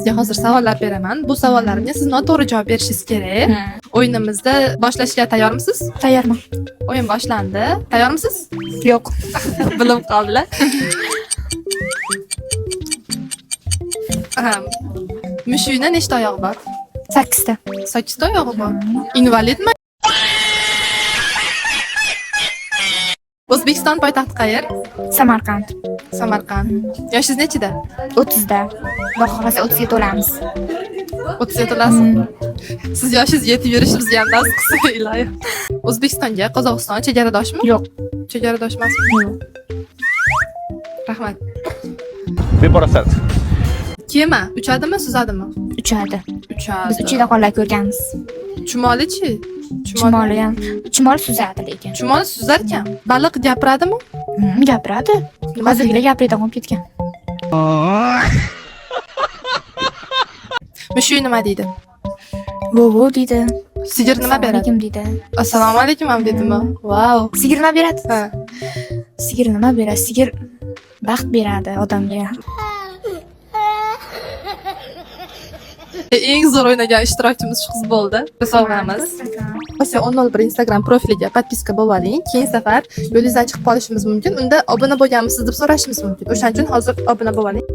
sizga hozir savollar beraman. Bu savollarimga siz noto'g'ri javob berishingiz kerak. O'yinimizni boshlashga tayyormisiz? Tayyorman. O'yin boshlandi. Tayyormisiz? Yo'q. Bilib qoldilar. Mushukning nechta oyog'i bor? 8 ta. 8 ta oyog'i bor. Invalidmi? O'zbekiston poytaxti qayer? Samarqand. Samarqand. Yoshingiz nechida? 30 da. Xudo xolasa 30 ga to'lamiz. 30 ga to'lasiz. Siz yoshingiz yetib yurishi bizga ham nasib qilsa iloyim. O'zbekistonga Qozog'iston chegaradoshmi? Yo'q. Chegaradosh emasmi? Yo'q. Rahmat. Debora Sart. Kema uchadimi, suzadimi? Uchadi. Uchadi. Biz uchida qollar ko'rganmiz. Chumolichi? Chumoli ham. Chumoli suzadi lekin. Chumoli suzar ekan. Baliq gapiradimi? Gapiradi. Hozirgina gapirib qolib ketgan. Mushuk nima deydi? Vovo deydi. Sigir nima beradi? Kim deydi? Assalomu alaykum ham dedimi? Vau. Sigir nima beradi? Ha. Sigir nima beradi? Sigir baxt beradi odamga. Eng zo'r o'ynagan ishtirokchimiz shu qiz bo'ldi. Sovg'amiz. Osiyo 101 Instagram profiliga podpiska bo'lib oling. Keyin safar yo'lingizdan chiqib qolishimiz mumkin. Unda obuna bo'lganmisiz deb so'rashimiz mumkin. O'shaning uchun hozir obuna bo'lib oling.